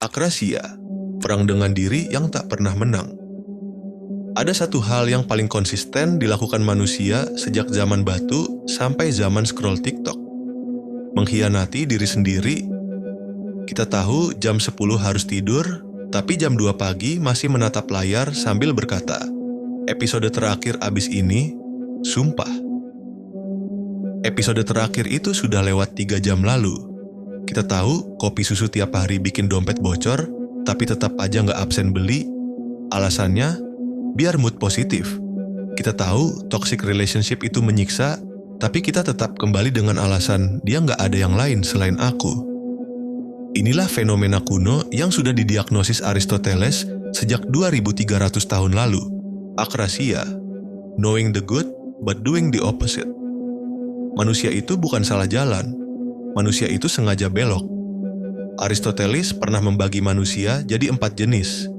Akrasia, perang dengan diri yang tak pernah menang. Ada satu hal yang paling konsisten dilakukan manusia sejak zaman batu sampai zaman scroll TikTok. Mengkhianati diri sendiri. Kita tahu jam 10 harus tidur, tapi jam 2 pagi masih menatap layar sambil berkata, episode terakhir abis ini, sumpah. Episode terakhir itu sudah lewat 3 jam lalu. Kita tahu kopi susu tiap hari bikin dompet bocor, tapi tetap aja nggak absen beli. Alasannya, biar mood positif. Kita tahu toxic relationship itu menyiksa, tapi kita tetap kembali dengan alasan dia nggak ada yang lain selain aku. Inilah fenomena kuno yang sudah didiagnosis Aristoteles sejak 2300 tahun lalu. Akrasia, knowing the good but doing the opposite. Manusia itu bukan salah jalan, manusia itu sengaja belok. Aristoteles pernah membagi manusia jadi 4 jenis.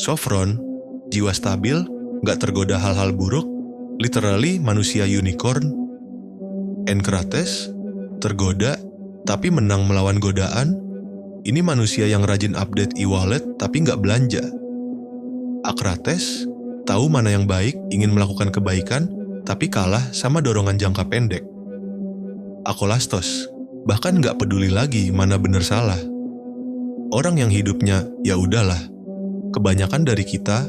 Sofron, jiwa stabil, gak tergoda hal-hal buruk, literally manusia unicorn. Enkrates, tergoda, tapi menang melawan godaan. Ini manusia yang rajin update e-wallet tapi gak belanja. Akrates, tahu mana yang baik, ingin melakukan kebaikan, tapi kalah sama dorongan jangka pendek. Akolastos, bahkan gak peduli lagi mana bener salah. Orang yang hidupnya, ya udahlah. Kebanyakan dari kita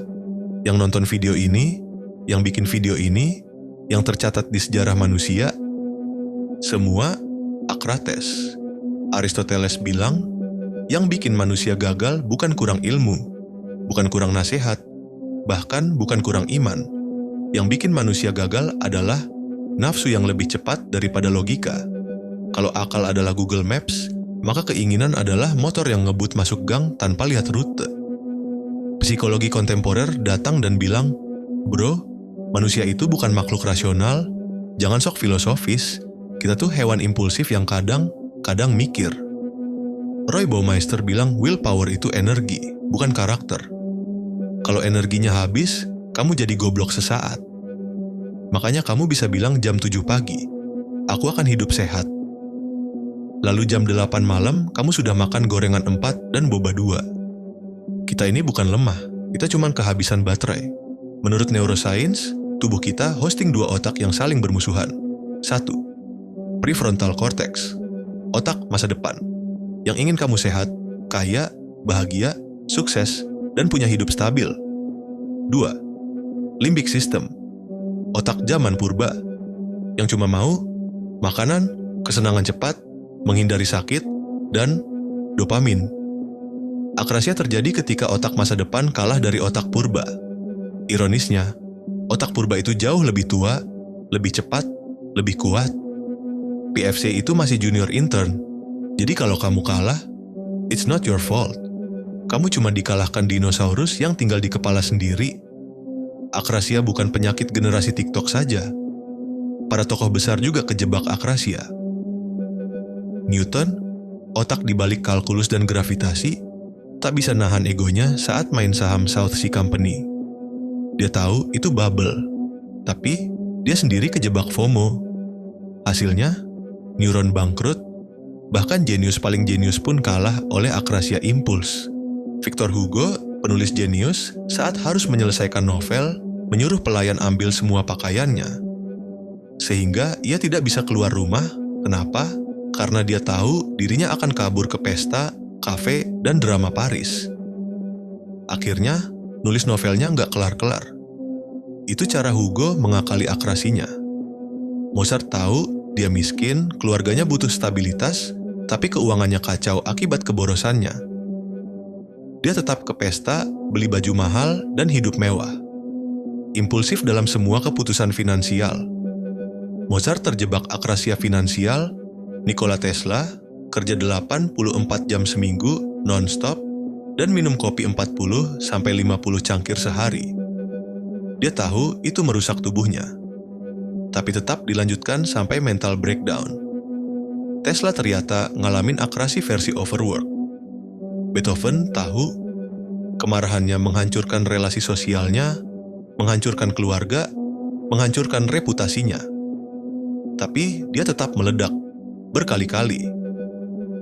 yang nonton video ini, yang bikin video ini, yang tercatat di sejarah manusia, semua Akrates. Aristoteles bilang, yang bikin manusia gagal bukan kurang ilmu, bukan kurang nasihat, bahkan bukan kurang iman. Yang bikin manusia gagal adalah nafsu yang lebih cepat daripada logika. Kalau akal adalah Google Maps, maka keinginan adalah motor yang ngebut masuk gang tanpa lihat rute. Psikologi kontemporer datang dan bilang, bro, manusia itu bukan makhluk rasional, jangan sok filosofis, kita tuh hewan impulsif yang kadang mikir. Roy Baumeister bilang willpower itu energi, bukan karakter. Kalau energinya habis, kamu jadi goblok sesaat. Makanya kamu bisa bilang jam 7 pagi, aku akan hidup sehat. Lalu jam 8 malam, kamu sudah makan gorengan 4 dan boba 2. Kita ini bukan lemah, kita cuma kehabisan baterai. Menurut neuroscience, tubuh kita hosting 2 otak yang saling bermusuhan. 1. Prefrontal cortex, otak masa depan, yang ingin kamu sehat, kaya, bahagia, sukses, dan punya hidup stabil. 2. Limbic system, otak zaman purba, yang cuma mau makanan, kesenangan cepat, menghindari sakit, dan dopamin. Akrasia terjadi ketika otak masa depan kalah dari otak purba. Ironisnya, otak purba itu jauh lebih tua, lebih cepat, lebih kuat. PFC itu masih junior intern, jadi kalau kamu kalah, it's not your fault. Kamu cuma dikalahkan dinosaurus yang tinggal di kepala sendiri. Akrasia bukan penyakit generasi TikTok saja. Para tokoh besar juga kejebak akrasia. Newton, otak di balik kalkulus dan gravitasi, tak bisa nahan egonya saat main saham South Sea Company. Dia tahu itu bubble, tapi dia sendiri kejebak FOMO. Hasilnya, neuron bangkrut, bahkan jenius paling jenius pun kalah oleh akrasia impuls. Victor Hugo, penulis jenius, saat harus menyelesaikan novel, menyuruh pelayan ambil semua pakaiannya. Sehingga ia tidak bisa keluar rumah. Kenapa? Karena dia tahu dirinya akan kabur ke pesta, kafe, dan drama Paris. Akhirnya, nulis novelnya nggak kelar-kelar. Itu cara Hugo mengakali akrasinya. Mozart tahu dia miskin, keluarganya butuh stabilitas, tapi keuangannya kacau akibat keborosannya. Dia tetap ke pesta, beli baju mahal, dan hidup mewah. Impulsif dalam semua keputusan finansial. Mozart terjebak akrasia finansial. Nikola Tesla kerja 84 jam seminggu non-stop dan minum kopi 40-50 cangkir sehari. Dia tahu itu merusak tubuhnya, tapi tetap dilanjutkan sampai mental breakdown. Tesla ternyata ngalamin akrasi versi overwork. Beethoven tahu kemarahannya menghancurkan relasi sosialnya, menghancurkan keluarga, menghancurkan reputasinya. Tapi dia tetap meledak berkali-kali.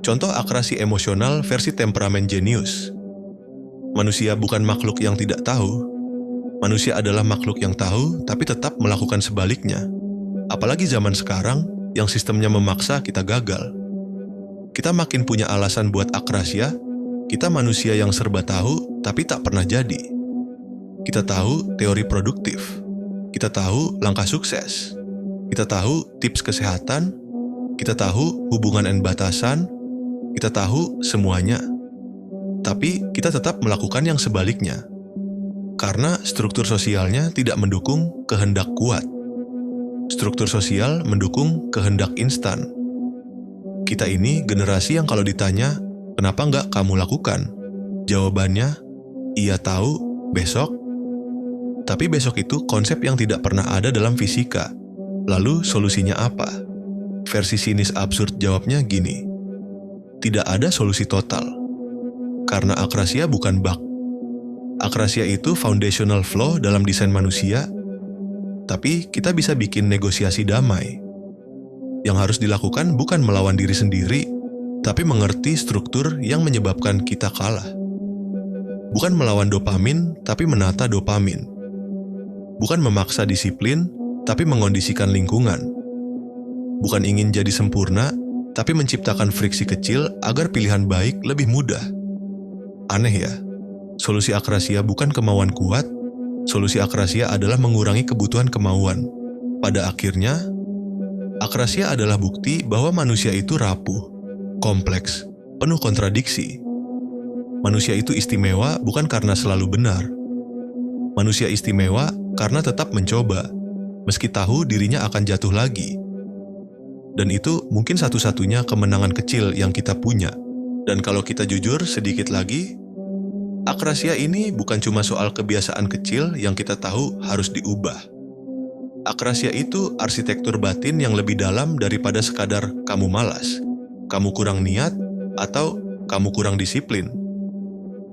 Contoh akrasi emosional versi temperamen jenius. Manusia bukan makhluk yang tidak tahu. Manusia adalah makhluk yang tahu tapi tetap melakukan sebaliknya. Apalagi zaman sekarang yang sistemnya memaksa kita gagal. Kita makin punya alasan buat akrasia. Kita manusia yang serba tahu tapi tak pernah jadi. Kita tahu teori produktif. Kita tahu langkah sukses. Kita tahu tips kesehatan. Kita tahu hubungan dan batasan. Kita tahu semuanya. Tapi kita tetap melakukan yang sebaliknya. Karena struktur sosialnya tidak mendukung kehendak kuat. Struktur sosial mendukung kehendak instan. Kita ini generasi yang kalau ditanya, kenapa nggak kamu lakukan? Jawabannya, iya tahu, besok. Tapi besok itu konsep yang tidak pernah ada dalam fisika. Lalu solusinya apa? Versi sinis absurd jawabnya gini. Tidak ada solusi total. Karena akrasia bukan bug. Akrasia itu foundational flaw dalam desain manusia, tapi kita bisa bikin negosiasi damai. Yang harus dilakukan bukan melawan diri sendiri, tapi mengerti struktur yang menyebabkan kita kalah. Bukan melawan dopamin, tapi menata dopamin. Bukan memaksa disiplin, tapi mengondisikan lingkungan. Bukan ingin jadi sempurna, tapi menciptakan friksi kecil agar pilihan baik lebih mudah. Aneh ya, solusi akrasia bukan kemauan kuat, solusi akrasia adalah mengurangi kebutuhan kemauan. Pada akhirnya, akrasia adalah bukti bahwa manusia itu rapuh, kompleks, penuh kontradiksi. Manusia itu istimewa bukan karena selalu benar. Manusia istimewa karena tetap mencoba, meski tahu dirinya akan jatuh lagi. Dan itu mungkin satu-satunya kemenangan kecil yang kita punya. Dan kalau kita jujur sedikit lagi, akrasia ini bukan cuma soal kebiasaan kecil yang kita tahu harus diubah. Akrasia itu arsitektur batin yang lebih dalam daripada sekadar kamu malas, kamu kurang niat, atau kamu kurang disiplin.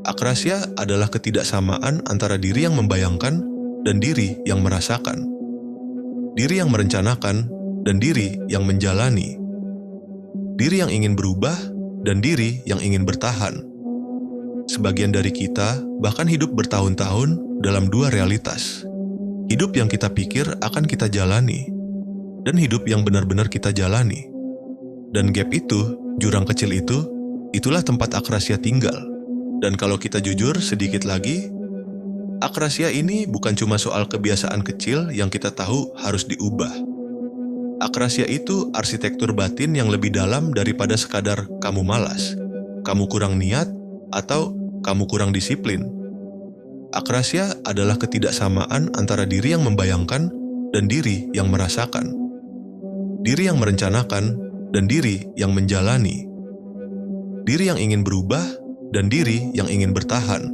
Akrasia adalah ketidaksamaan antara diri yang membayangkan dan diri yang merasakan. Diri yang merencanakan dan diri yang menjalani. Diri yang ingin berubah dan diri yang ingin bertahan. Sebagian dari kita bahkan hidup bertahun-tahun dalam dua realitas. Hidup yang kita pikir akan kita jalani, dan hidup yang benar-benar kita jalani. Dan gap itu, jurang kecil itu, itulah tempat akrasia tinggal. Dan kalau kita jujur sedikit lagi, akrasia ini bukan cuma soal kebiasaan kecil yang kita tahu harus diubah. Akrasia itu arsitektur batin yang lebih dalam daripada sekadar kamu malas, kamu kurang niat, atau kamu kurang disiplin. Akrasia adalah ketidaksamaan antara diri yang membayangkan dan diri yang merasakan. Diri yang merencanakan dan diri yang menjalani. Diri yang ingin berubah dan diri yang ingin bertahan.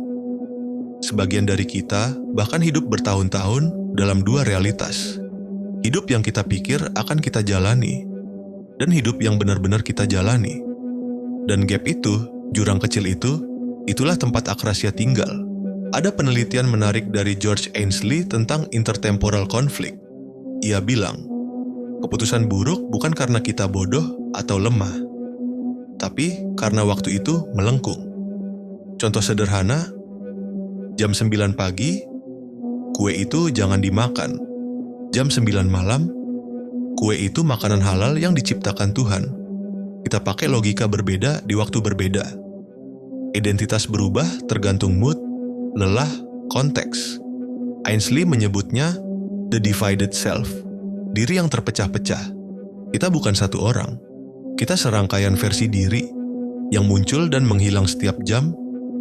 Sebagian dari kita bahkan hidup bertahun-tahun dalam dua realitas. Hidup yang kita pikir akan kita jalani, dan hidup yang benar-benar kita jalani. Dan gap itu, jurang kecil itu, itulah tempat akrasia tinggal. Ada penelitian menarik dari George Ainsley tentang intertemporal conflict. Ia bilang, keputusan buruk bukan karena kita bodoh atau lemah, tapi karena waktu itu melengkung. Contoh sederhana, jam 9 pagi, kue itu jangan dimakan. Jam 9 malam, kue itu makanan halal yang diciptakan Tuhan. Kita pakai logika berbeda di waktu berbeda. Identitas berubah tergantung mood, lelah, konteks. Ainsley menyebutnya the divided self, diri yang terpecah-pecah. Kita bukan satu orang. Kita serangkaian versi diri yang muncul dan menghilang setiap jam.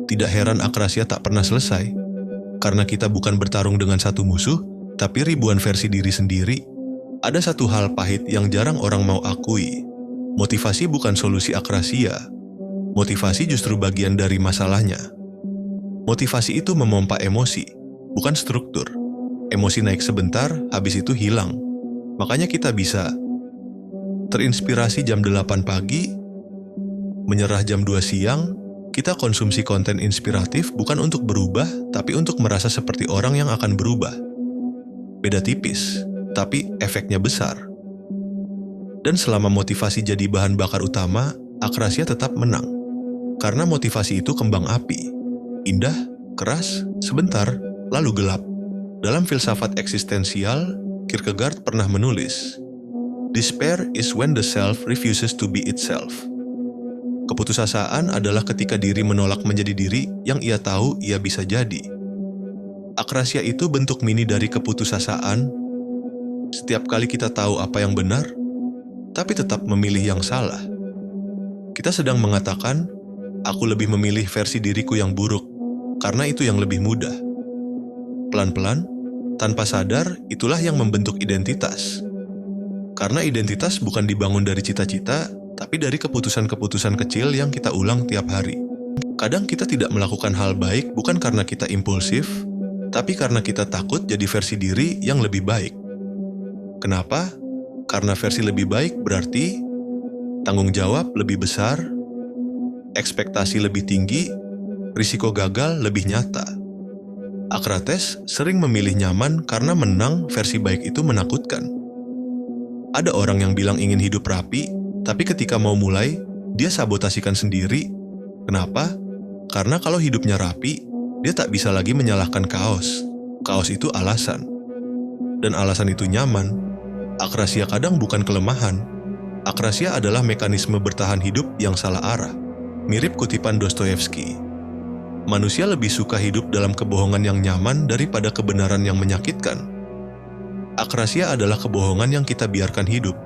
Tidak heran akrasia tak pernah selesai. Karena kita bukan bertarung dengan satu musuh, tapi ribuan versi diri sendiri. Ada satu hal pahit yang jarang orang mau akui. Motivasi bukan solusi akrasia. Motivasi justru bagian dari masalahnya. Motivasi itu memompa emosi, bukan struktur. Emosi naik sebentar, habis itu hilang. Makanya kita bisa terinspirasi jam 8 pagi, menyerah jam 2 siang. Kita konsumsi konten inspiratif bukan untuk berubah, tapi untuk merasa seperti orang yang akan berubah. Beda tipis, tapi efeknya besar. Dan selama motivasi jadi bahan bakar utama, akrasia tetap menang. Karena motivasi itu kembang api. Indah keras, sebentar, lalu gelap. Dalam filsafat eksistensial, Kierkegaard pernah menulis, "Despair is when the self refuses to be itself." Keputusasaan adalah ketika diri menolak menjadi diri yang ia tahu ia bisa jadi. Akrasia itu bentuk mini dari keputusasaan. Setiap kali kita tahu apa yang benar, tapi tetap memilih yang salah. Kita sedang mengatakan, aku lebih memilih versi diriku yang buruk, karena itu yang lebih mudah. Pelan-pelan, tanpa sadar, itulah yang membentuk identitas. Karena identitas bukan dibangun dari cita-cita, tapi dari keputusan-keputusan kecil yang kita ulang tiap hari. Kadang kita tidak melakukan hal baik bukan karena kita impulsif, tapi karena kita takut jadi versi diri yang lebih baik. Kenapa? Karena versi lebih baik berarti tanggung jawab lebih besar, ekspektasi lebih tinggi, risiko gagal lebih nyata. Akrates sering memilih nyaman karena menang versi baik itu menakutkan. Ada orang yang bilang ingin hidup rapi, tapi ketika mau mulai, dia sabotasikan sendiri. Kenapa? Karena kalau hidupnya rapi, dia tak bisa lagi menyalahkan kaos. Kaos itu alasan. Dan alasan itu nyaman. Akrasia kadang bukan kelemahan. Akrasia adalah mekanisme bertahan hidup yang salah arah. Mirip kutipan Dostoyevsky. Manusia lebih suka hidup dalam kebohongan yang nyaman daripada kebenaran yang menyakitkan. Akrasia adalah kebohongan yang kita biarkan hidup.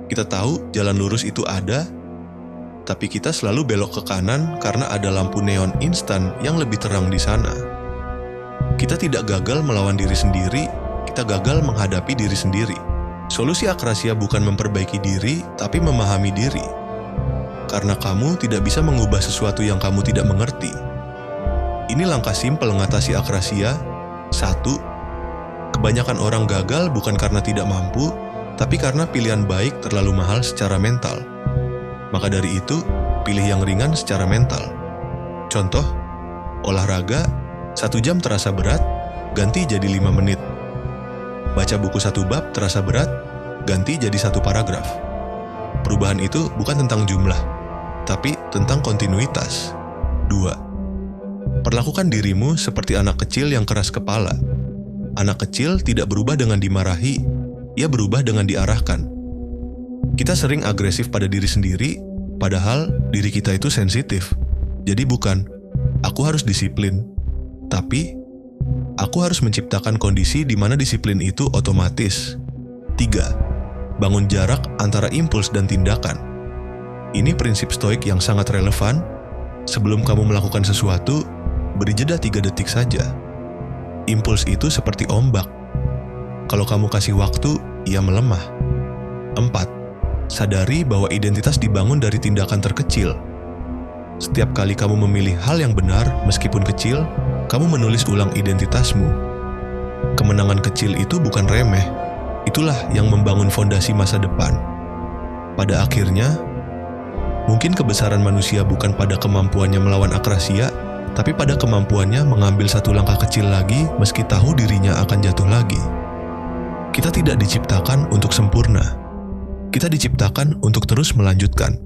Kita tahu jalan lurus itu ada, tapi kita selalu belok ke kanan karena ada lampu neon instan yang lebih terang di sana. Kita tidak gagal melawan diri sendiri, kita gagal menghadapi diri sendiri. Solusi akrasia bukan memperbaiki diri, tapi memahami diri. Karena kamu tidak bisa mengubah sesuatu yang kamu tidak mengerti. Ini langkah simpel mengatasi akrasia. 1. Kebanyakan orang gagal bukan karena tidak mampu, tapi karena pilihan baik terlalu mahal secara mental. Maka dari itu, pilih yang ringan secara mental. Contoh, olahraga, 1 jam terasa berat, ganti jadi 5 menit. Baca buku 1 bab terasa berat, ganti jadi 1 paragraf. Perubahan itu bukan tentang jumlah, tapi tentang kontinuitas. 2. Perlakukan dirimu seperti anak kecil yang keras kepala. Anak kecil tidak berubah dengan dimarahi, ia berubah dengan diarahkan. Kita sering agresif pada diri sendiri, padahal diri kita itu sensitif. Jadi bukan, aku harus disiplin, tapi aku harus menciptakan kondisi di mana disiplin itu otomatis. 3. Bangun jarak antara impuls dan tindakan. Ini prinsip stoik yang sangat relevan. Sebelum kamu melakukan sesuatu, beri jeda 3 detik saja. Impuls itu seperti ombak. Kalau kamu kasih waktu, ia melemah. 4. Sadari bahwa identitas dibangun dari tindakan terkecil. Setiap kali kamu memilih hal yang benar, meskipun kecil, kamu menulis ulang identitasmu. Kemenangan kecil itu bukan remeh. Itulah yang membangun fondasi masa depan. Pada akhirnya, mungkin kebesaran manusia bukan pada kemampuannya melawan akrasia, tapi pada kemampuannya mengambil 1 langkah kecil lagi meski tahu dirinya akan jatuh lagi. Kita tidak diciptakan untuk sempurna. Kita diciptakan untuk terus melanjutkan.